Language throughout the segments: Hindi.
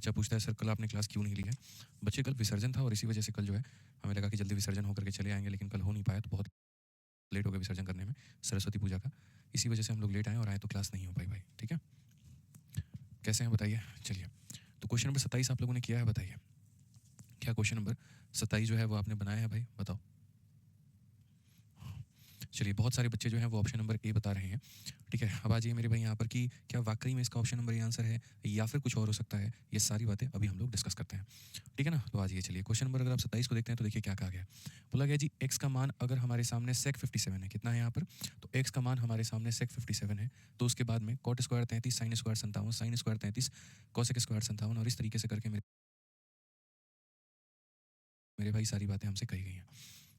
बच्चा पूछता है सर कल आपने क्लास क्यों नहीं ली है? बच्चे कल विसर्जन था और इसी वजह से कल जो है हमें लगा कि जल्दी विसर्जन होकर के चले आएँगे, लेकिन कल हो नहीं पाया तो बहुत लेट हो गया विसर्जन करने में, सरस्वती पूजा का। इसी वजह से हम लोग लेट आए और आए तो क्लास नहीं हो पाई भाई, ठीक है? कैसे हैं बताइए? चलिए, तो क्वेश्चन नंबर 27 आप लोगों ने किया है, बताइए। क्या क्वेश्चन नंबर 27 जो है वो आपने बनाया है भाई? बताओ। चलिए, बहुत सारे बच्चे जो हैं वो ऑप्शन नंबर ए बता रहे हैं, ठीक है? अब आ जाइए मेरे भाई यहाँ पर कि क्या वाक़ई में इसका ऑप्शन नंबर ए आंसर है या फिर कुछ और हो सकता है? ये सारी बातें अभी हम लोग डिस्कस करते हैं, ठीक है ना? तो आ जाइए चलिए, क्वेश्चन नंबर अगर आप 27 को देखते हैं तो देखिए क्या कहा गया है। बोला गया जी x का मान अगर हमारे सामने sec 57 है, कितना है यहाँ पर? तो x का मान हमारे सामने sec 57 है, तो उसके बाद में cot square 33, sin square 57, sin square 33, cosec square 57 और इस तरीके से करके मेरे भाई सारी बातें हमसे कही गई हैं।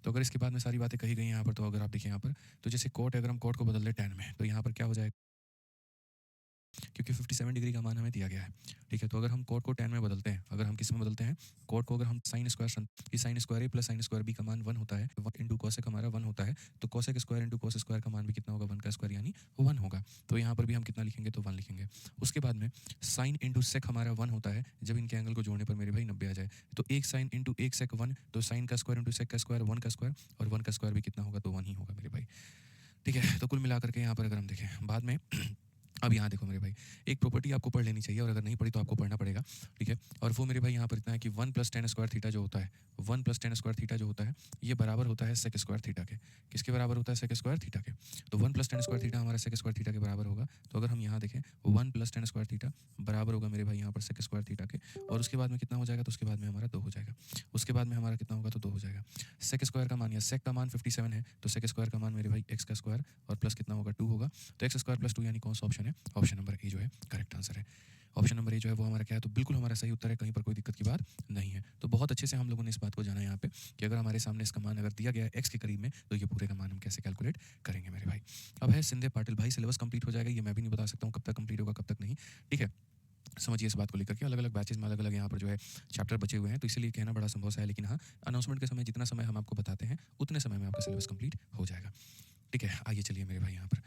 तो अगर इसके बाद में सारी बातें कही गई हैं यहाँ पर, तो अगर आप देखिए यहाँ पर, तो जैसे कोट है, अगर हम कोट को बदल दें tan में, तो यहाँ पर क्या हो जाएगा? क्योंकि 57 डिग्री का मान हमें दिया गया है, ठीक है? तो अगर हम कोट को tan में बदलते हैं, अगर हम किस में बदलते हैं? कोट को अगर हम sin square a plus sin square b का मान 1 होता है, 1 इंटू कोसेक हमारा 1 होता है, तो cosec square into cos square का मान भी कितना होगा? 1 का स्क्वायर यानी 1 होगा। तो यहाँ पर भी हम कितना लिखेंगे? तो 1 लिखेंगे। उसके बाद में साइन इंटू सेक हमारा 1 होता है, जब इनके एंगल को जोड़ने पर मेरे भाई 90 आ जाए, तो एक साइन इंटू एक सेक 1, तो साइन का स्क्वायर इंटू सेक का स्क्वायर 1 का स्क्वायर, और 1 का स्क्वायर भी कितना होगा? तो 1 ही होगा मेरे भाई, ठीक है? तो कुल मिलाकर के यहाँ पर अगर हम देखें बाद में अब यहाँ देखो मेरे भाई, एक प्रॉपर्टी आपको पढ़ लेनी चाहिए और अगर नहीं पढ़ी तो आपको पढ़ना पड़ेगा, ठीक है? और वो मेरे भाई यहाँ पर इतना है कि 1 प्लस टेन स्क्वायर थीटा जो होता है, 1 प्लस टेन स्क्वायर थीटा जो होता है, ये बराबर होता है सेक स्क्वायर थीटा के। किसके बराबर होता है? सेक स्क्वायर थीटा के। तो 1 प्लस टेन स्क्वायर थीटा हमारा सेक स्क्वायर थीटा के बराबर होगा। तो अगर हम यहाँ देखें, 1 प्लस टेन स्क्वायर थीटा बराबर होगा मेरे भाई यहाँ पर सेक स्क्वायर थीटा के, और उसके बाद में कितना हो जाएगा? तो उसके बाद में हमारा 2 हो जाएगा। उसके बाद में हमारा कितना होगा? तो 2 हो जाएगा। सेक स्क्वायर का मान या सेक का मान 57 है, तो सेक स्क्वायर का मान मेरे भाई एक्स का स्क्वायर और प्लस कितना होगा? 2 होगा। तो एक्स स्क्वायर प्लस 2 यानी कौन सा ऑप्शन है? ऑप्शन नंबर ए जो है करेक्ट आंसर है। ऑप्शन नंबर ए जो है वो हमारा क्या है? तो बिल्कुल हमारा सही उत्तर है, कहीं पर कोई दिक्कत की बात नहीं है। तो बहुत अच्छे से हम लोगों ने इस बात को जाना यहाँ पे कि अगर हमारे सामने इसका मान अगर दिया गया है एक्स के करीब में, तो ये पूरे का मान हम कैसे कैलकुलेट करेंगे मेरे भाई। अब है सिंधे पाटिल भाई, सिलेबस कंप्लीट हो जाएगा, ये मैं भी नहीं बता सकता हूँ कब तक कंप्लीट होगा, कब तक नहीं, ठीक है? समझिए इस बात को लेकर के, अलग अलग बैचेज में अलग अलग यहाँ पर जो है चैप्टर बचे हुए हैं, तो इसीलिए कहना बड़ा संभव सा है, लेकिन हाँ, अनाउंसमेंट के समय जितना समय हम आपको बताते हैं उतने समय में आपका सिलेबस कंप्लीट हो जाएगा, ठीक है? आइए चलिए मेरे भाई यहाँ पर,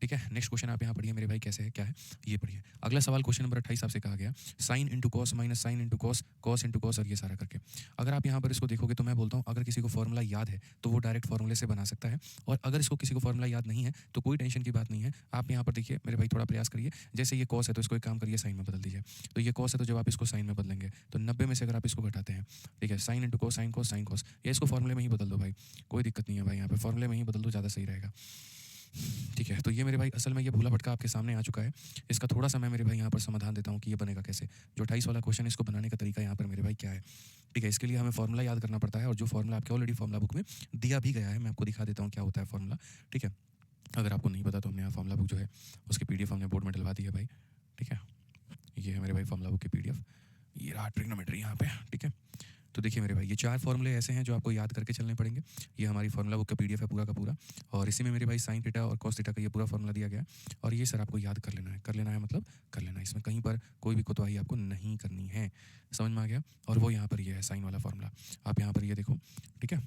ठीक है? नेक्स्ट क्वेश्चन आप यहाँ पढ़िए मेरे भाई, कैसे है, क्या है, ये पढ़िए। अगला सवाल क्वेश्चन नंबर 28 आपसे कहा गया sine into cos minus sine into cos, cos into cos, और ये सारा करके। अगर आप यहाँ पर इसको देखोगे तो मैं बोलता हूँ अगर किसी को फॉर्मूला याद है तो वो डायरेक्ट फॉर्मूले से बना सकता है, और अगर इसको किसी को फॉर्मूला याद नहीं है तो कोई टेंशन की बात नहीं है। आप यहाँ पर देखिए मेरे भाई, थोड़ा प्रयास करिए। जैसे ये कॉस है तो इसको एक काम करिए साइन में बदल दीजिए। तो ये कॉस है तो जब आप इसको साइन में बदलेंगे तो 90 में से अगर आप इसको घटाते हैं, ठीक है, sine into cos, sine cos, या इसको फॉर्मूले में ही बदल दो भाई, कोई दिक्कत नहीं है भाई, यहाँ पे फॉर्मूले में ही बदल दो, ज़्यादा सही रहेगा, ठीक है? तो ये मेरे भाई असल में ये भूला भटका आपके सामने आ चुका है। इसका थोड़ा सा मैं मेरे भाई यहाँ पर समाधान देता हूँ कि ये बनेगा कैसे। जो 28 वाला क्वेश्चन है इसको बनाने का तरीका यहाँ पर मेरे भाई क्या है, ठीक है? इसके लिए हमें फॉर्मूला याद करना पड़ता है, और जो फॉर्मूला आपके ऑलरेडी फॉर्मूला बुक में दिया भी गया है, मैं आपको दिखा देता हूँ क्या होता है फॉर्मूला, ठीक है? अगर आपको नहीं पता तो हमने यहाँ फॉर्मूला बुक जो है उसकी PDF हमने बोर्ड में डलवा दी है भाई, ठीक है? ये है मेरे भाई फॉर्मूला बुक की PDF, ये रहा ट्रिग्नोमेट्री यहाँ पे, ठीक है? तो देखिए मेरे भाई, ये 4 फॉर्मूले ऐसे हैं जो आपको याद करके चलने पड़ेंगे। ये हमारी फॉर्मूला बुक का PDF है पूरा का पूरा, और इसी में मेरे भाई साइन थीटा और कॉस थीटा का ये पूरा फॉर्मूला दिया गया है, और ये सर आपको याद कर लेना है। कर लेना है मतलब कर लेना है, इसमें कहीं पर कोई भी कोताही आपको नहीं करनी है, समझ में आ गया? और वो यहाँ पर ये है साइन वाला फॉर्मूला, आप यहाँ पर ये देखो, ठीक है?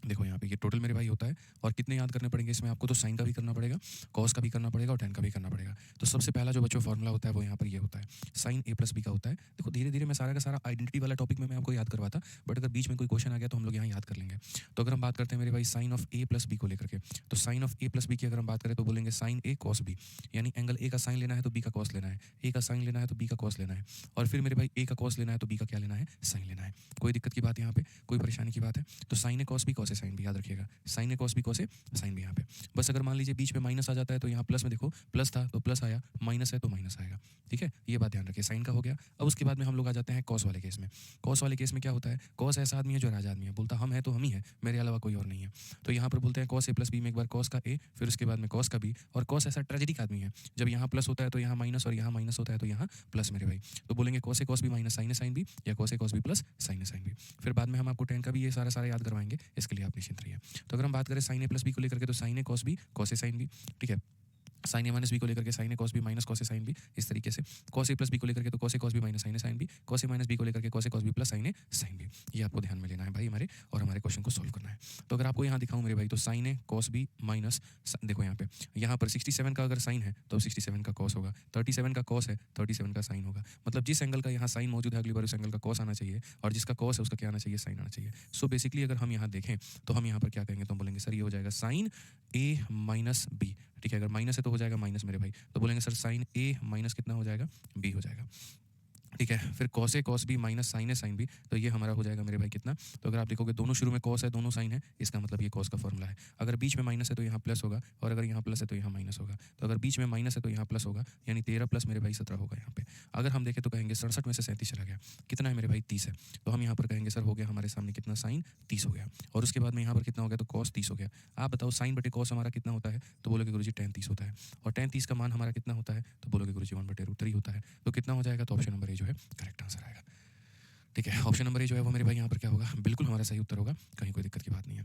देखो यहाँ पे ये टोटल मेरे भाई होता है, और कितने याद करने पड़ेंगे इसमें आपको? तो साइन का भी करना पड़ेगा, कॉस का भी करना पड़ेगा, और टेन का भी करना पड़ेगा। तो सबसे पहला जो बच्चों फॉर्मूला होता है वो यहाँ पर ये होता है, साइन ए प्लस बी का होता है। देखो धीरे धीरे मैं सारा का सारा आइडेंटिटी वाला टॉपिक में मैं आपको याद करवाता, बट अगर बीच में कोई क्वेश्चन आ गया तो हम लोग यहाँ याद कर लेंगे। तो अगर हम बात करते हैं मेरे भाई sine of A plus B को लेकर के, तो sine of A plus B की अगर हम बात करें तो बोलेंगे साइन ए कॉस बी, यानी एंगल ए का साइन लेना है तो बी का कॉस लेना है, ए का साइन लेना है तो बी का कॉस लेना है, और फिर मेरे भाई ए का कॉस लेना है तो बी का क्या लेना है? साइन लेना है। कोई दिक्कत की बात यहाँ पे, कोई परेशानी की बात है? तो sign A cos B cos A sine B, याद रखिएगा, sign A cos B cos A sine B यहाँ पे। बस अगर मान लीजिए बीच में माइनस आ जाता है तो यहाँ प्लस में देखो, प्लस था तो प्लस आया, माइनस है तो माइनस आएगा, ठीक है? ये बात ध्यान रखिए, साइन का हो गया। अब उसके बाद में हम लोग आ जाते हैं कॉस वाले केस में। कॉस वाले केस में क्या होता है? कॉस ऐसा आदमी है जो राजा आदमी है, बोलता हम है तो हम ही है, मेरे अलावा कोई और नहीं है। तो यहाँ पर बोलते हैं कॉस ए प्लस बी में एक बार कॉस का ए, फिर उसके बाद में कॉस का बी, और कॉस ऐसा ट्रेजेडिक आदमी है, जब यहाँ प्लस होता है तो यहाँ माइनस, और यहाँ माइनस होता है तो यहाँ प्लस मेरे भाई। तो बोलेंगे cos A cos B minus sign A sine B, या cos A cos B plus sign A sine B. फिर बाद में हम आपको टेन का भी ये सारा सारा याद करवाएंगे, इसके लिए आप निश्चिंत रहिए। तो अगर हम बात करें साइन ए प्लस बी को लेकर के, तो sign A cos B cos A sine B, ठीक है? साइन ए माइनस बी को लेकर के sign A cos B minus cos A sine B, इस तरीके से कॉस ए प्लस बी को लेकर के तो cos A cos B minus sign A sine B, cos A minus B को लेकर के cos A cos B plus sign A sine B. ये आपको ध्यान में लेना है भाई हमारे, और हमारे क्वेश्चन को सोल्व करना है। तो अगर आपको यहाँ दिखाऊं मेरे भाई, तो sign A cos B minus, देखो यहाँ पर 67 का अगर साइन है तो 67 का कॉस होगा, 37 का कॉस है 37 का साइन होगा। मतलब जिस एंगल का यहाँ साइन मौजूद है अगली बार उस एंगल का कॉस आना चाहिए, और जिसका कॉस है उसका क्या आना चाहिए, साइन आना चाहिए। सो बेसिकली अगर हम यहाँ देखें तो हम यहाँ पर क्या कहेंगे, तो हम बोलेंगे सर ये हो जाएगा साइन ए माइनस बी, ठीक है। अगर माइनस है तो हो जाएगा माइनस मेरे भाई, तो बोलेंगे सर साइन ए माइनस कितना हो जाएगा, बी हो जाएगा, ठीक है। फिर cos A cos B minus sign A sine B, तो ये हमारा हो जाएगा मेरे भाई कितना। तो अगर आप देखोगे दोनों शुरू में कॉस है दोनों साइन है, इसका मतलब ये कॉस का फॉर्मूला है। अगर बीच में माइनस है तो यहाँ प्लस होगा, और अगर यहाँ प्लस है तो यहाँ माइनस होगा। तो अगर बीच में माइनस है तो यहाँ प्लस होगा, यानी 13 प्लस मेरे भाई 17 होगा यहाँ पे। अगर हम देखें तो कहेंगे 67 में से 37 चला गया, कितना है मेरे भाई 30 है। तो हम यहाँ पर कहेंगे सर हो गया हमारे सामने कितना, साइन 30 हो गया। और उसके बाद में यहाँ पर कितना हो गया, तो कॉस 30 हो गया। आप बताओ साइन बटे कॉस हमारा कितना होता है, तो बोलोगे गुरुजी tan 30 होता है। और tan 30 का मान हमारा कितना होता है, तो बोलोगे गुरुजी 1/√3 होता है। तो कितना हो जाएगा, तो ऑप्शन नंबर ए जो है करेक्ट आंसर आएगा, ठीक है। ऑप्शन नंबर ए जो है वो मेरे भाई यहाँ पर क्या होगा, बिल्कुल हमारा सही उत्तर होगा, कहीं कोई दिक्कत की बात नहीं है।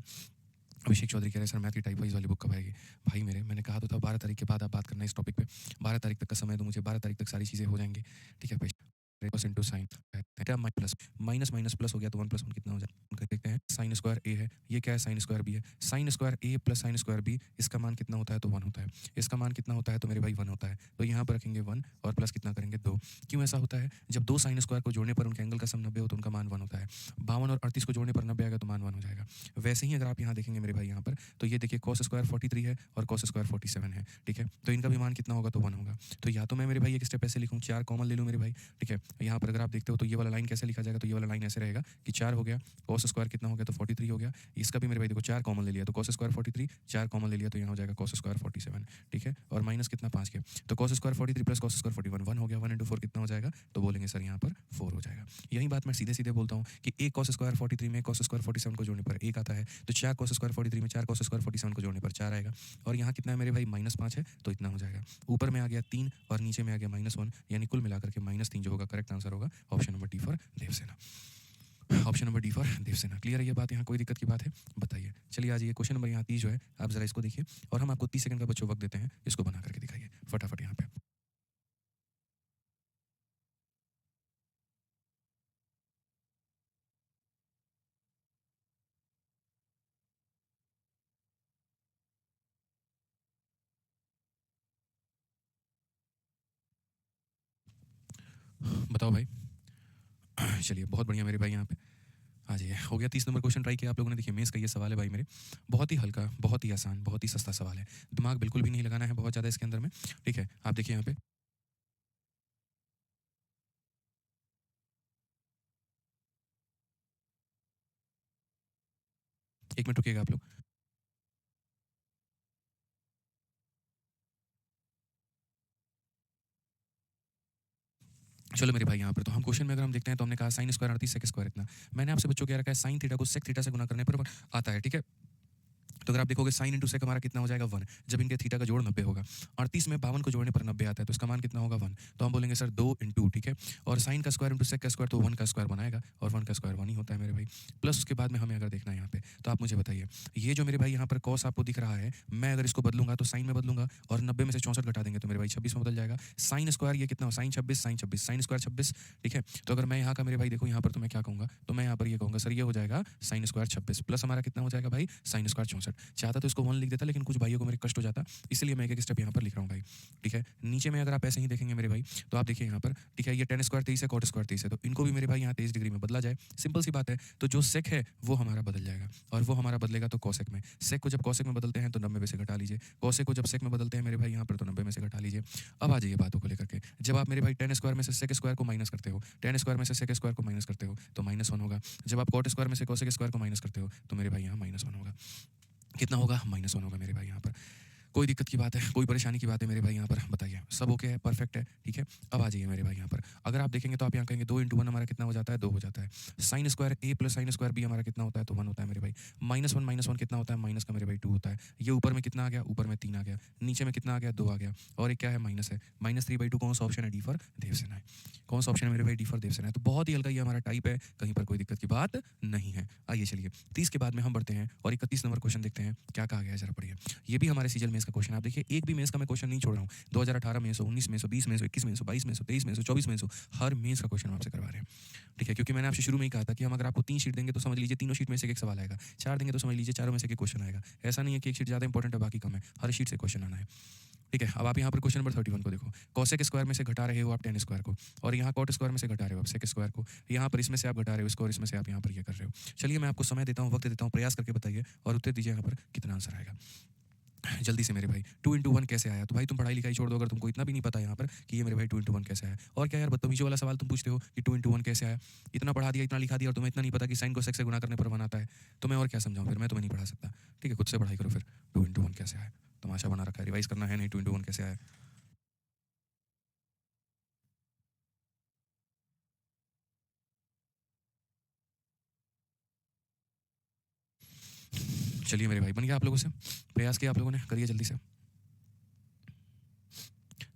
अभिषेक चौधरी कह रहे हैं सर मैथ की टाइप वाइज वाली बुक कब आएगी। भाई मेरे, मैंने कहा तो था 12 तारीख के बाद आप बात करना इस टॉपिक पे। 12 तारीख तक का समय दो मुझे, 12 तारीख तक सारी चीज़ें हो जाएंगी, ठीक है। cos into sin theta plus minus minus plus हो गया, तो 1 + 1 कितना हो जाए, उनका देखते हैं। साइन स्क्वायर ए है, ये क्या है, साइन स्क्वायर बी है। साइन स्क्वायर ए प्लस साइन स्क्वायर बी, इसका मान कितना होता है, तो 1 होता है। इसका मान कितना होता है, तो मेरे भाई 1 होता है। तो यहाँ पर रखेंगे 1 और प्लस कितना करेंगे 2। क्यों ऐसा होता है, जब दो साइन स्क्वायर को जोड़ने पर उनके एंगल का सम 90 हो तो उनका मान 1 होता है। 52 और 38 को जोड़ने पर 90 आएगा तो मान 1 हो जाएगा। वैसे ही अगर आप यहाँ देखेंगे मेरे भाई यहाँ पर, तो ये देखिए cos स्क्वायर 43 है और cos स्क्वायर 47 है, ठीक है। तो इनका भी मान कितना होगा, तो 1 होगा। तो या तो मैं मेरे भाई एक स्टेप ऐसे लिखूँ, 4 कॉमन ले लूँ मेरे भाई, ठीक है। यहाँ पर अगर आप देखते हो तो ये वाला लाइन कैसे लिखा जाएगा, तो ये वाला लाइन ऐसे रहेगा कि 4 हो गया, cos स्क्वायर कितना हो गया, तो 43 हो गया। इसका भी मेरे भाई देखो 4 कॉमन ले लिया तो cos स्क्वायर 43, 4 कॉमन ले लिया तो यहाँ हो जाएगा cos स्क्वायर 47, ठीक है। और माइनस कितना 5 के, तो cos square 43 plus cos square 41 1 हो गया। 1 × 4 कितना हो जाएगा, तो बोलेंगे सर यहाँ पर 4 हो जाएगा। यही बात मैं सीधे सीधे बोलता हूँ कि एक cos स्क्वायर 43 में cos स्क्वायर 47 को जोड़ने पर 1 आता है, तो 4 cos स्क्वायर 43 में 4 cos स्क्वायर 47 को जोड़ने पर 4 आएगा। और यहाँ कितना है मेरे भाई, -5 है, तो इतना हो जाएगा। ऊपर में आ गया 3 और नीचे में आ गया -1, यानी कुल मिलाकर के -3 जो होगा, करेक्ट आंसर होगा option number D for Devsena. Option number D for Devsena. Clear है ये बात, यहाँ कोई दिक्कत की बात है, बताइए। चलिए आ जाइए, क्वेश्चन नंबर यहाँ 30 जो है, आप जरा इसको देखिए, और हम आपको 30 सेकंड का बच्चों वक्त देते हैं, इसको बना करके दिखाइए फटाफट यहाँ पे। बताओ भाई। चलिए बहुत बढ़िया मेरे भाई, यहाँ पे आ जाइए। हो गया 30 नंबर क्वेश्चन ट्राई किया आप लोगों ने। देखिए मेंस का ये सवाल है भाई मेरे, बहुत ही हल्का, बहुत ही आसान, बहुत ही सस्ता सवाल है। दिमाग बिल्कुल भी नहीं लगाना है बहुत ज़्यादा इसके अंदर में, ठीक है। आप देखिए यहाँ पे, 1 मिनट रुकिएगा आप लोग। चलो मेरे भाई यहाँ पर तो हम क्वेश्चन में अगर हम देखते हैं तो हमने कहा साइन स्क्वायर 38 सेक स्क्वायर इतना। मैंने आपसे बच्चों क्या रखा है, साइन थीटा को सेक थीटा से गुना करने पर आता है, ठीक है। तो अगर आप देखोगे साइन इंटू सेक हमारा कितना हो जाएगा 1, जब इनके थीटा का जोड़ 90 होगा। 38 में 52 को जोड़ने पर 90 आता है, तो इसका मान कितना होगा 1। तो हम बोलेंगे सर 2 × ठीक है। और साइन का स्क्वायर इंटू सेक का स्क्वायर, तो 1 का स्क्वायर बनाएगा, और 1 का स्क्वायर 1 ही होता है मेरे भाई। प्लस उसके बाद में हमें अगर देखना है यहाँ पे, तो आप मुझे बताइए, ये जो मेरे भाई यहाँ पर कॉस आपको दिख रहा है, मैं अगर इसको बदलूंगा तो साइन में बदलूंगा, और 90 में से 64 घटा देंगे तो मेरे भाई 26 में बदल जाएगा। साइन स्क्वायर ये कितना हो, साइन 26 साइन 26 साइन स्क्वायर 26, ठीक है। तो अगर मैं यहाँ का मेरे भाई देखो यहाँ पर, तो मैं क्या कहूँगा, तो मैं यहाँ पर ये कहूँगा सर ये हो जाएगा साइन स्क्वायर 26 प्लस हमारा कितना हो जाएगा भाई, साइन स्क्वायर 64। चाहता तो इसको 1 लिख देता, लेकिन कुछ भाइयों को मेरे कष्ट हो जाता, इसलिए मैं एक स्टेप यहाँ पर लिख रहा हूँ भाई, ठीक है। नीचे में अगर आप ऐसे ही देखेंगे मेरे भाई, तो आप देखिए यहाँ पर, ठीक है, ये tan स्क्वायर 23 है, cot स्क्वायर 23 है, तो इनको भी मेरे भाई यहाँ 23 डिग्री में बदला जाए, सिंपल सी बात है। तो जो सेक है वो हमारा बदल जाएगा, और वो हमारा बदलेगा तो कॉसेक में। सेक को जब कॉसेक में बदलते हैं तो 90 में से घटा लीजिए, कॉसेक को जब सेक में बदलते हैं मेरे भाई यहाँ पर, तो 90 में से घटा लीजिए। अब आ जाइए बातों को लेकर के, जब आप मेरे भाई tan स्क्वायर में से सेक स्क्वायर को माइनस करते हो, tan स्क्वायर में से सेक स्क्वायर को माइनस करते हो, तो -1 होगा। जब आप cot स्क्वायर में से cosec स्क्वायर को माइनस करते हो, तो मेरे भाई यहाँ -1 होगा। कितना होगा, -1 होगा मेरे भाई यहाँ पर। कोई दिक्कत की बात है, कोई परेशानी की बात है मेरे भाई यहाँ पर, बताइए। सब ओके है, परफेक्ट है, ठीक है। अब आ जाइए मेरे भाई यहाँ पर, अगर आप देखेंगे तो आप यहाँ कहेंगे 2 × 1 हमारा कितना हो जाता है, 2 हो जाता है। साइन स्क्वायर ए प्लस साइन स्क्वायर बी हमारा कितना होता है, तो 1 होता है मेरे भाई। -1 कितना होता है, माइनस का मेरे भाई 2 होता है। ये ऊपर में कितना आ गया, ऊपर में 3 आ गया, नीचे में कितना आ गया, 2 आ गया, और एक क्या है, माइनस है। -3/2 कौन सा ऑप्शन है, डी फॉर देवसेना है। कौन सा ऑप्शन है मेरे भाई, डी फॉर देवसेना है। तो बहुत ही हल्का ये हमारा टाइप है, कहीं पर कोई दिक्कत की बात नहीं है। आइए चलिए 30 के बाद में हम बढ़ते हैं और 31 नंबर क्वेश्चन देखते हैं क्या कहा गया है, जरा पढ़िए। ये भी हमारे सीजल में मेंस का क्वेश्चन। आप देखिए एक भी मेंस का मैं क्वेश्चन नहीं छोड़ रहा हूँ। 2018 मेंस हो, 19 मेंस हो, 20 मेंस हो, 21 मेंस हो, 22 मेंस हो, 23 मेंस हो, 24 मेंस हो, हर मेंस का क्वेश्चन हम आपसे करवा रहे हैं। ठीक है, क्योंकि मैंने आपसे शुरू में ही कहा था कि हम अगर आपको 3 शीट देंगे तो समझ लीजिए तीनों शीट में से एक सवाल आएगा, 4 देंगे तो समझ लीजिए चारों में से एक क्वेश्चन आएगा। ऐसा नहीं है कि एक शीट ज़्यादा इंपॉर्टेंट है बाकी कम है, हर शीट से क्वेश्चन आना है। ठीक है, अब आप यहाँ पर क्वेश्चन नंबर 31 को देखो। कॉसेक स्क्वायर में से घटा रहे हो आप टेन स्क्वायर को, और यहाँ कॉट स्क्वायर में से घटा रहे हो आप सेक स्क्वायर को। यहाँ पर इसमें से आप घटा रहे हो इसको, और इसमें से आप यहाँ पर ये कर रहे हो। चलिए मैं आपको समय देता हूँ, वक्त देता हूँ, प्रयास करके बताइए और उत्तर दीजिए यहाँ पर कितना आंसर आएगा जल्दी से मेरे भाई। 2 इंटू 1 कैसे आया? तो भाई तुम पढ़ाई लिखाई छोड़ दो अगर तुमको इतना भी नहीं पता यहाँ पर कि ये मेरे भाई 2 इंटू 1 कैसे आया। और क्या यार बदतमीजी वाला सवाल तुम पूछते हो कि 2 इंटू 1 कैसे आया? इतना पढ़ा दिया, इतना लिखा दिया, और तुम्हें इतना नहीं पता कि साइन को सेक से गुना करने पर 1 आता है। तो मैं और क्या समझाऊँ फिर? मैं तुम्हें नहीं पढ़ा सकता। ठीक है, खुद से पढ़ाई करो फिर। 2 इंटू 1 कैसे आया? तमाशा बना रखा है, रिवाइज करना है नहीं। 2 इंटू 1 कैसे आया? चलिए मेरे भाई, बन गया आप लोगों से? प्रयास किया आप लोगों ने? करिए जल्दी से।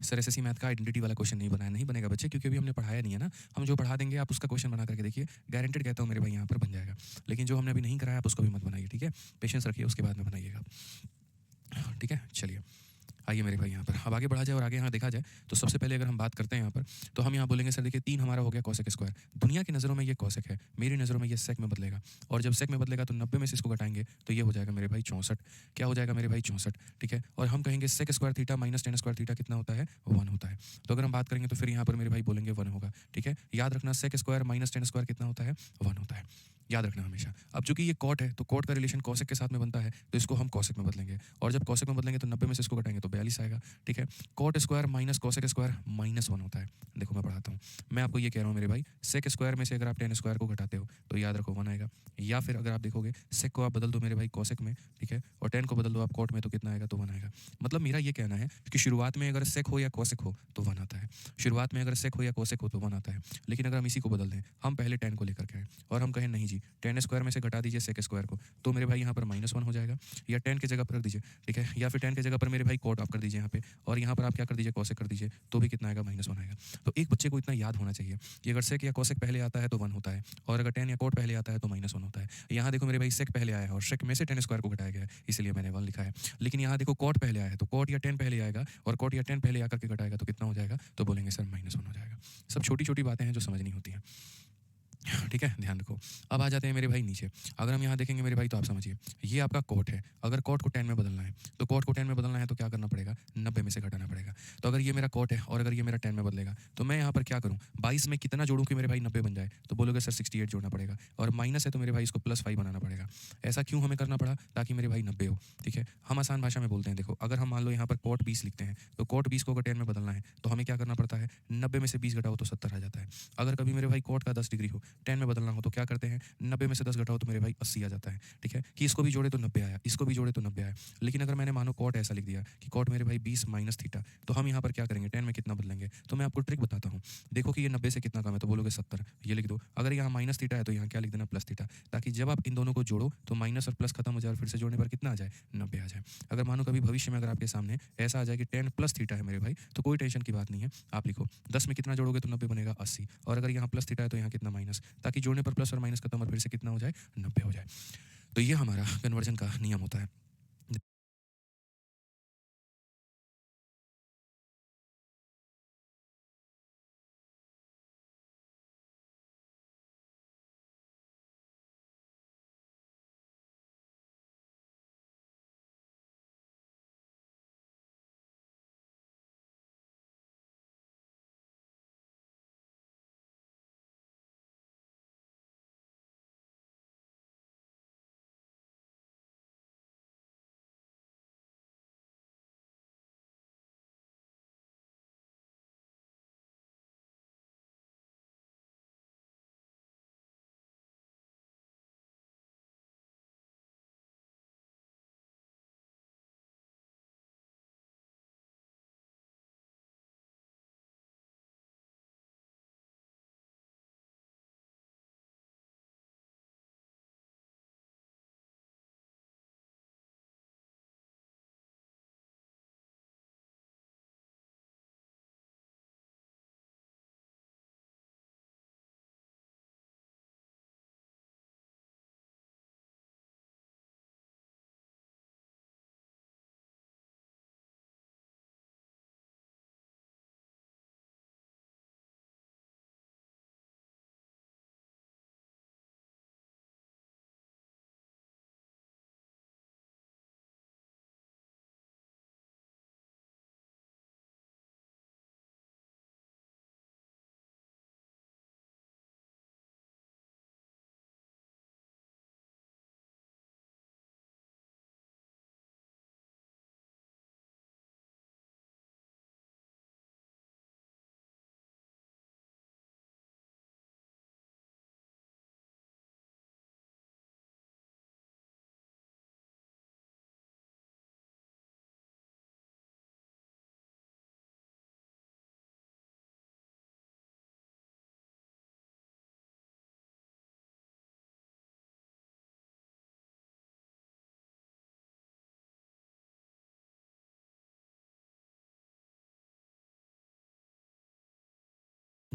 सर एसएससी मैथ का आइडेंटिटी वाला क्वेश्चन नहीं बनाया, नहीं बनेगा बच्चे, क्योंकि अभी हमने पढ़ाया नहीं है ना। हम जो पढ़ा देंगे आप उसका क्वेश्चन बना करके देखिए, गारंटेड कहता हूँ मेरे भाई यहाँ पर बन जाएगा। लेकिन जो हमने अभी नहीं कराया आप उसको भी मत बनाइए, ठीक है? पेशेंस रखिए, उसके बाद में बनाइएगा। ठीक है, चलिए आइए मेरे भाई यहाँ पर अब आगे बढ़ा जाए और आगे यहाँ देखा जाए तो सबसे पहले अगर हम बात करते हैं यहाँ पर, तो हम यहाँ बोलेंगे सर देखिए 3 हमारा हो गया कॉसेक स्क्वायर। दुनिया की नज़रों में ये कॉसेक है, मेरी नज़रों में ये सेक में बदलेगा, और जब सेक में बदलेगा तो 90 में से इसको घटाएंगे तो ये हो जाएगा मेरे भाई 64। क्या हो जाएगा मेरे भाई? 64। ठीक है, और हम कहेंगे sec square theta minus tan square theta कितना होता है? 1 होता है। तो अगर हम बात करेंगे तो फिर यहाँ पर मेरे भाई बोलेंगे 1 होगा। ठीक है, याद रखना sec square minus tan square कितना होता है? 1 होता है, याद रखना हमेशा। अब चूंकि ये कॉट है तो कॉट का रिलेशन कॉसेक के साथ में बनता है, तो इसको हम कॉसेक में बदलेंगे, और जब कॉसेक में बदलेंगे तो 90 में से इसको घटाएंगे तो 42 आएगा। ठीक है, cot square minus cosec square -1 होता है। देखो मैं पढ़ाता हूँ, मैं आपको ये कह रहा हूँ मेरे भाई, सेक स्क्वायर में से अगर आप टेन स्क्वायर को घटाते हो तो याद रखो 1 आएगा। या फिर अगर आप देखोगे सेक को आप बदल दो मेरे भाई कॉसेक में, ठीक है, और टेन को बदल दो आप कॉट में, तो कितना आएगा? तो 1 आएगा। मतलब मेरा ये कहना है कि शुरुआत में अगर सेक हो या कॉसेक हो तो 1 आता है, शुरुआत में अगर सेक हो या कॉसेक हो तो 1 आता है। लेकिन अगर हम इसी को बदल दें, हम पहले टेन को लेकर के आए और हम कहें नहीं जी टेन स्क्वायर में से घटा दीजिए सेक स्क्वायर को, तो मेरे भाई यहाँ पर -1 हो जाएगा, या टेन की जगह पर रख दीजिए। ठीक है, या फिर टेन की जगह पर मेरे भाई कॉट आप कर दीजिए यहाँ पे, और यहाँ पर आप क्या कर दीजिए? कॉसेक कर दीजिए, तो भी कितना आएगा? -1 आएगा। तो एक बच्चे को इतना याद होना चाहिए कि अगर सेक या कॉसेक पहले आता है तो 1 होता है, और अगर टेन या कॉट पहले आता है तो -1 होता है। यहाँ देखो मेरे भाई सेक पहले आया है और सेक में से टेन स्क्वायर को घटाया गया है, इसलिए मैंने 1 लिखा है। लेकिन यहाँ देखो कॉट पहले आया है तो कॉट या टेन पहले आएगा, और कॉट या टेन पहले आकर के घटाएगा तो कितना हो जाएगा? तो बोलेंगे सर -1 हो जाएगा। सब छोटी छोटी बातें हैं जो समझनी होती हैं। ठीक है, ध्यान रखो। अब आ जाते हैं मेरे भाई नीचे। अगर हम यहाँ देखेंगे मेरे भाई तो आप समझिए, ये आपका कॉट है। अगर कॉट को 10 में बदलना है तो कॉट को 10 में बदलना है तो क्या करना पड़ेगा? 90 में से घटाना पड़ेगा। तो अगर ये मेरा कॉट है और अगर ये मेरा 10 में बदलेगा तो मैं यहाँ पर क्या करूँ? 22 में कितना जोड़ूँ कि मेरे भाई 90 बन जाए? तो बोलोगे सर 68 जोड़ना पड़ेगा, और माइनस है तो मेरे भाई इसको +5 बनाना पड़ेगा। ऐसा क्यों हमें करना पड़ा? ताकि मेरे भाई 90 हो। ठीक है, हम आसान भाषा में बोलते हैं, देखो अगर हम मान लो यहाँ पर कॉट 20 लिखते हैं तो कॉट 20 को अगर 10 में बदलना है तो हमें क्या करना पड़ता है? 90 में से 20 घटाओ तो 70 आ जाता है। अगर कभी मेरे भाई कॉट का 10 डिग्री हो, 10 में बदलना हो तो क्या करते हैं? 90 में से 10 घटाओ तो मेरे भाई 80 आ जाता है। ठीक है, कि इसको भी जोड़े तो 90 आया, इसको भी जोड़े तो 90 आया। लेकिन अगर मैंने मानो कॉट ऐसा लिख दिया कि कॉट मेरे भाई 20 माइनस थीटा, तो हम यहाँ पर क्या करेंगे? 10 में कितना बदलेंगे? तो मैं आपको ट्रिक बताता हूँ। देखो कि ये 90 से कितना कम है, तो बोलोगे 70, ये लिख दो। अगर यहाँ माइनस थीटा है तो यहाँ क्या लिख देना? प्लस थीटा, ताकि जब आप इन दोनों को जोड़ो तो माइनस और प्लस खत्म हो जाए और फिर से जोड़ने पर कितना आ जाए? 90 आ जाए। अगर मानो कभी भविष्य में अगर आपके सामने ऐसा आ जाए कि 10 प्लस थीटा है मेरे भाई, तो कोई टेंशन की बात नहीं है। आप लिखो 10 में कितना जोड़ोगे तो 90 बनेगा 80, और अगर यहाँ प्लस थीटा है तो यहाँ कितना? माइनस, ताकि जोड़ने पर प्लस और माइनस खत्म और फिर से कितना हो जाए? 90 हो जाए। तो ये हमारा कन्वर्जन का नियम होता है।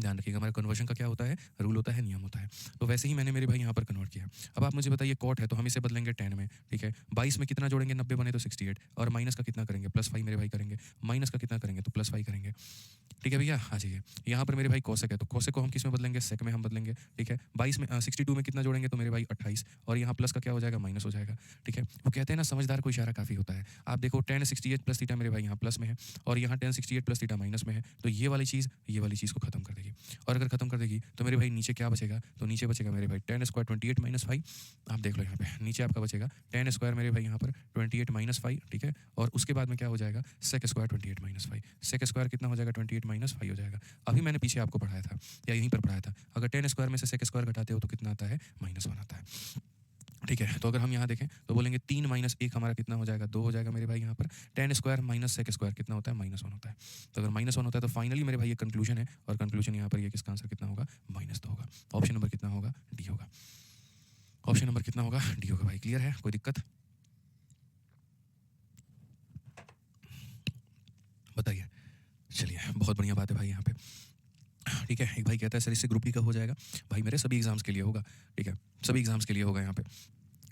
ध्यान रखिएगा, हमारा कन्वर्शन का क्या होता है, रूल होता है, नियम होता है। तो वैसे ही मैंने मेरे भाई यहाँ पर कन्वर्ट किया। अब आप मुझे बताइए कॉट है तो हम इसे बदलेंगे tan में, ठीक है। 22 में कितना जोड़ेंगे, 90 बने तो 68, और माइनस का कितना करेंगे, +5 मेरे भाई करेंगे। माइनस का कितना करेंगे तो +5 करेंगे। ठीक है भैया, आ जाइए। यहाँ पर मेरे भाई कोसेक है तो कोसेक को हम किस में बदलेंगे, सेक में हम बदलेंगे, ठीक है। 22 में 62 में कितना जोड़ेंगे तो मेरे भाई 28, और यहाँ प्लस का क्या हो जाएगा, माइनस हो जाएगा, ठीक है। वो कहते हैं ना, समझदार को इशारा काफ़ी होता है। आप देखो tan 68 प्लस थीटा मेरे भाई यहाँ प्लस में है, और यहाँ tan 68 प्लस थीटा माइनस में है, तो ये वाली चीज़ को खत्म कर देगी। और अगर खत्म कर देगी तो मेरे भाई नीचे क्या बचेगा, तो नीचे बचेगा मेरे भाई tan स्क्वायर 28 माइनस 5। आप देख लो यहाँ पे नीचे आपका बचेगा tan स्क्वायर मेरे भाई यहाँ पर 28 माइनस 5, ठीक है। और उसके बाद में क्या हो जाएगा, sec square 28 minus 5। Sec square कितना हो जाएगा, 28 माइनस 5 हो जाएगा। अभी मैंने पीछे आपको पढ़ाया था या यहीं पर पढ़ाया था, अगर tan स्क्वायर में से सेक स्क्वायर घटाते हो तो कितना आता है, -1 आता है, ठीक है। तो अगर हम यहाँ देखें तो बोलेंगे 3 माइनस 1 हमारा कितना हो जाएगा, 2 हो जाएगा मेरे भाई यहाँ पर। tan square minus sec square कितना होता है, -1 होता है। तो अगर -1 होता है तो फाइनली मेरे भाई ये कंक्लूजन है, और कंक्लूजन यहाँ पर ये किसका आंसर कितना होगा, -2 होगा। ऑप्शन नंबर कितना होगा, डी होगा। ऑप्शन नंबर कितना होगा, डी होगा। भाई क्लियर है, कोई दिक्कत बताइए। चलिए, बहुत बढ़िया बात है भाई यहाँ पे, ठीक है। एक भाई कहता है सर इससे ग्रुप डी का हो जाएगा। भाई मेरे सभी एग्जाम्स के लिए होगा, ठीक है, सभी एग्जाम्स के लिए होगा यहाँ पे,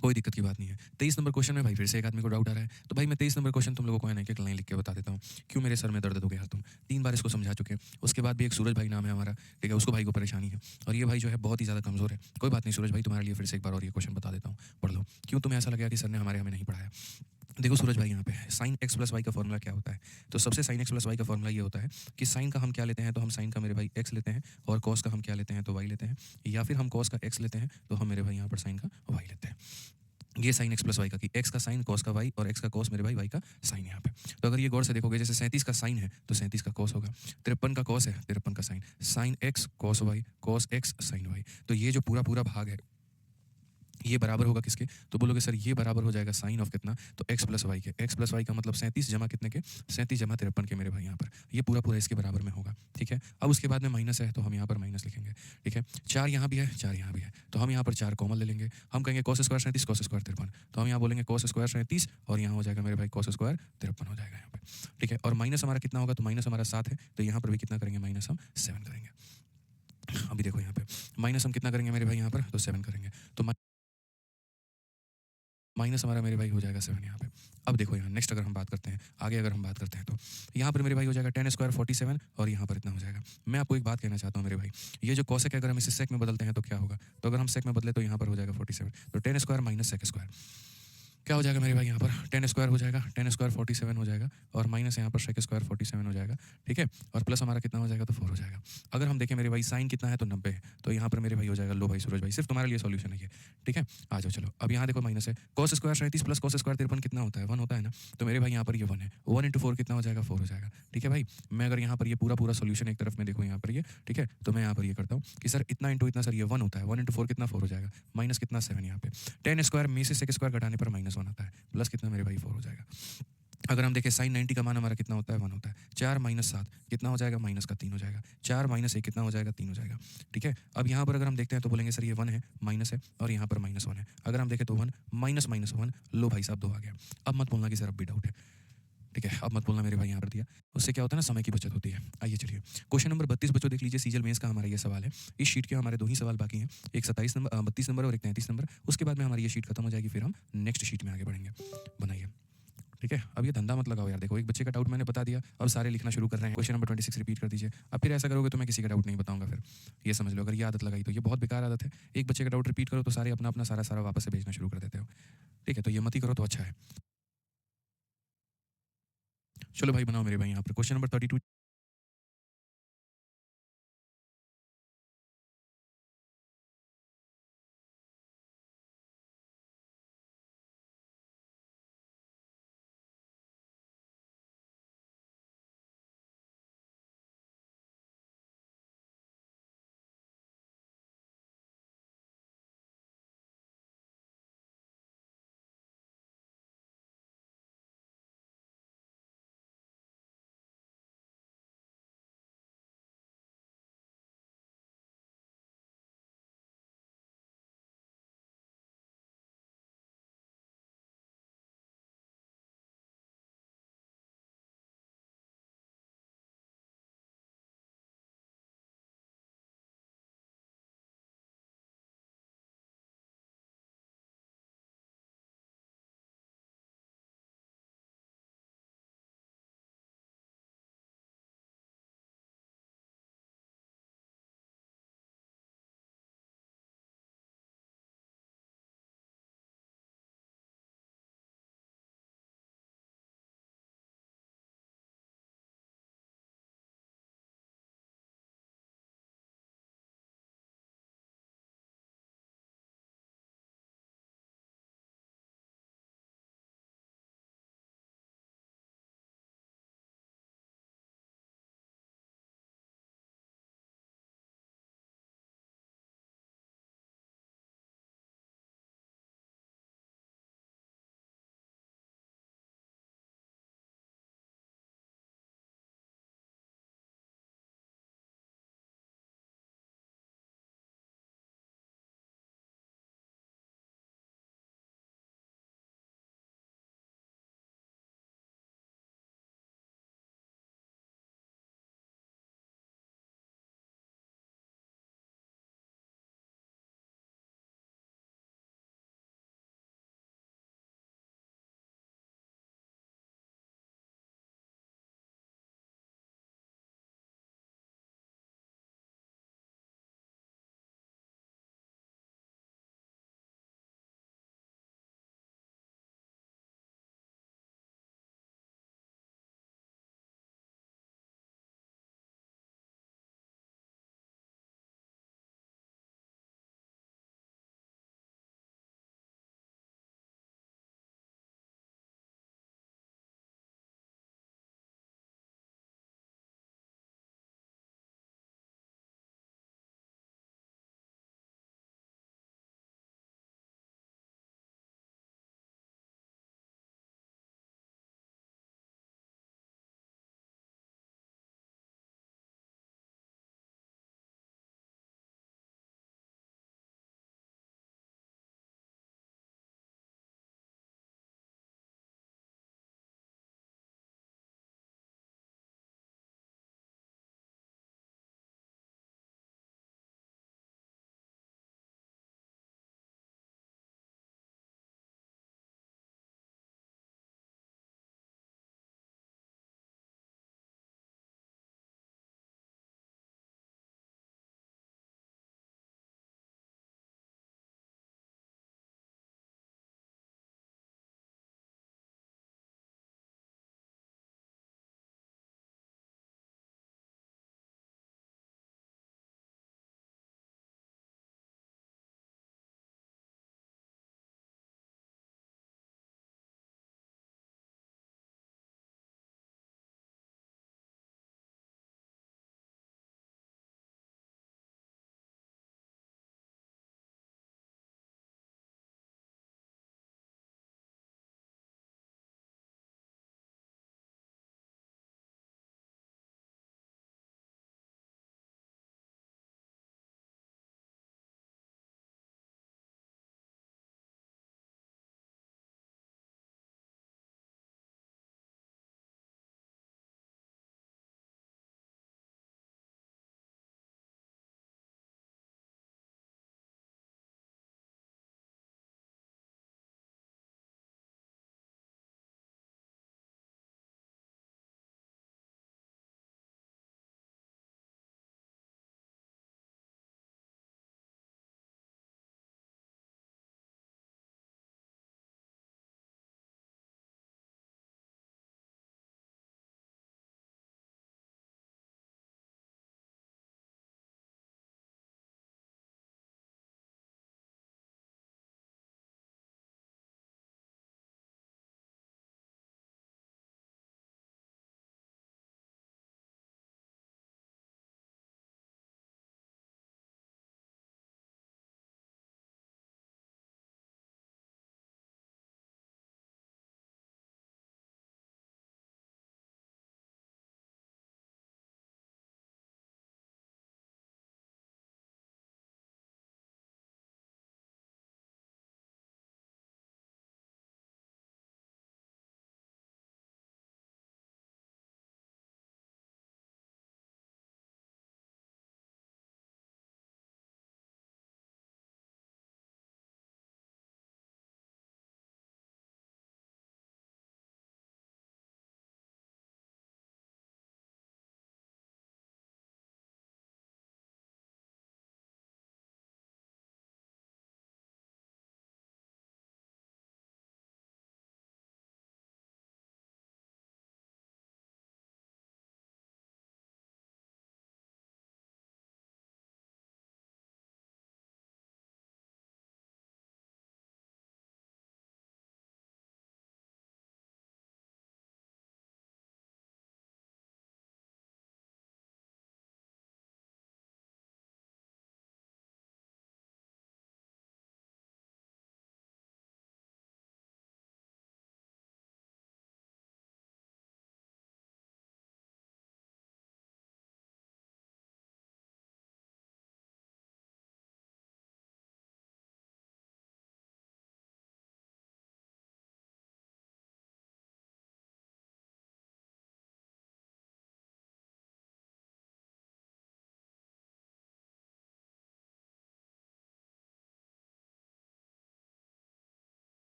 कोई दिक्कत की बात नहीं है। 23 नंबर क्वेश्चन में भाई फिर से एक आदमी को डाउट आ रहा है, तो भाई मैं 23 नंबर क्वेश्चन तुम लोगों को है ना एक लाइन लिख के बता देता हूँ। क्यों मेरे सर में दर्द हो गया, तुम 3 बार इसको समझा चुके हैं। उसके बाद भी एक सूरज भाई नाम है हमारा, ठीक है, उसको भाई को परेशानी है, और ये भाई जो है बहुत ही ज़्यादा कमज़ोर है। कोई बात नहीं सूरज भाई, तुम्हारे लिए फिर से एक बार और ये क्वेश्चन बता देता हूँ, पढ़ लो। क्यों तुम्हें ऐसा लगा कि सर ने हमें नहीं पढ़ाया। देखो सूरज भाई यहाँ पे साइन एक्स प्लस वाई का फॉर्मूला क्या होता है, तो सबसे साइन एक्स प्लस वाई का फॉर्मूला ये होता है कि साइन का हम क्या लेते हैं, तो हम साइन का मेरे भाई एक्स लेते हैं, और कॉस का हम क्या लेते हैं, तो वाई लेते हैं, या फिर हम कॉस का एक्स लेते हैं तो हम मेरे भाई यहाँ पर साइन का वाई लेते हैं। ये साइन एक्स प्लस वाई का, कि एक्स का साइन कॉस का वाई, और एक्स का कॉस मेरे भाई वाई का साइन यहाँ पे। तो अगर ये गौर से देखोगे, जैसे 37 का साइन है तो 37 का कॉस होगा, 53 का कॉस है 53 का sine, sine X cos Y, cos X sine Y. तो ये जो पूरा पूरा भाग है ये बराबर होगा किसके, तो बोलोगे सर ये बराबर हो जाएगा साइन ऑफ कितना, तो एक्स प्लस वाई के। एक्स प्लस वाई का मतलब 37 जमा कितने के, 37 जमा 53 के मेरे भाई यहाँ पर, ये पूरा पूरा इसके बराबर में होगा, ठीक है। अब उसके बाद में माइनस है तो हम यहाँ पर माइनस लिखेंगे, ठीक है। 4 यहाँ भी है, 4 यहाँ भी है, तो हम यहाँ पर 4 कॉमन ले लेंगे। हम कहेंगे कॉस स्क्वायर 37, कॉस स्क्वायर 53, तो हम यहाँ बोलेंगे कॉस स्क्वायर 37, और यहाँ हो जाएगा मेरे भाई कॉस स्क्वायर 53 हो जाएगा यहाँ पे, ठीक है। और माइनस हमारा कितना होगा, तो माइनस हमारा 7 है, तो यहाँ पर भी कितना करेंगे, माइनस हम 7 करेंगे। अभी देखो यहाँ पे माइनस हम कितना करेंगे मेरे भाई यहाँ पर, तो 7 करेंगे, तो माइनस हमारा मेरे भाई हो जाएगा 7 यहाँ पे। अब देखो यहाँ नेक्स्ट अगर हम बात करते हैं, आगे अगर हम बात करते हैं तो यहाँ पर मेरे भाई हो जाएगा tan स्क्वायर 47, और यहाँ पर इतना हो जाएगा। मैं आपको एक बात कहना चाहता हूँ मेरे भाई, ये जो कॉसेक है अगर हम इसे सेक में बदलते हैं तो क्या होगा, तो अगर हम सेक में बदले तो यहाँ पर हो जाएगा 47, तो tan square minus sec square क्या हो जाएगा मेरे भाई यहाँ पर, tan स्क्वायर हो जाएगा, tan स्क्वायर 47 हो जाएगा, और माइनस यहाँ पर सेक स्क्वायर 47 हो जाएगा, ठीक है। और प्लस हमारा कितना हो जाएगा, तो 4 हो जाएगा। अगर हम देखें मेरे भाई साइन कितना है, तो 90 है, तो यहाँ पर मेरे भाई हो जाएगा, लो भाई सूरज भाई सिर्फ तुम्हारे लिए सॉल्यूशन है ये, ठीक है। आ जाओ चलो, अब यहाँ देखो माइनस है, cos square 37 plus cos square 53 कितना होता है, 1 होता है ना, तो मेरे भाई यहाँ पर ये 1 है, 1 इंटू 4 कितना हो जाएगा, 4 हो जाएगा, ठीक है भाई। मैं अगर यहाँ पर ये पूरा पूरा सोल्यूशन एक तरफ में देखो यहाँ पर ये, ठीक है, तो मैं यहाँ पर ये करता हूँ कि सर इतना इंटू इतना, सर ये 1 होता है, 1 इंटू 4 कितना 4 हो जाएगा, माइनस कितना 7 यहाँ पे, tan स्क्वायर में से सेक स्क्वायर घटाने पर -1 आता है, प्लस कितना मेरे भाई 4 हो जाएगा। अगर हम देखें साइन 90 का मान हमारा कितना होता है, 1 होता है, 4 माइनस 7 कितना हो जाएगा, माइनस का 3 हो जाएगा, 4 माइनस 1 कितना हो जाएगा, 3 हो जाएगा, ठीक है। अब यहाँ पर अगर हम देखते हैं तो बोलेंगे सर ये 1 है, माइनस है, और यहाँ पर -1 है। अगर हम देखें तो 1 माइनस माइनस 1, लो भाई साहब 2 आ गया। अब मत बोलना कि सर अब भी डाउट है, ठीक है, अब मत बोलना मेरे भाई यहाँ पर दिया, उससे क्या होता है ना, समय की बचत होती है। आइए चलिए क्वेश्चन नंबर 32 बच्चों देख लीजिए, सीजल मेंस का हमारा ये सवाल है। इस शीट के हमारे 2 ही सवाल बाकी हैं, एक 27 नंबर 32 नंबर और एक 33 नंबर। उसके बाद में हमारी ये शीट खत्म हो जाएगी, फिर हम नेक्स्ट शीट में आगे बढ़ेंगे। बनाइए, ठीक है। अब ये धंधा मत लगाओ यार, देखो एक बच्चे का डाउट मैंने बता दिया, अब सारे लिखना शुरू कर रहे हैं, क्वेश्चन नंबर 26 रिपीट कर दीजिए। अब फिर ऐसा करोगे तो मैं किसी का डाउट नहीं बताऊंगा, फिर ये समझ लो, अगर ये आदत लगाई तो ये बहुत बेकार आदत है। एक बच्चे का डाउट रिपीट करो तो सारे अपना अपना सारा सारा वापस से भेजना शुरू कर देते हो, ठीक है, तो ये मत ही करो तो अच्छा है। चलो भाई बनाओ मेरे भाई यहाँ पर क्वेश्चन नंबर 32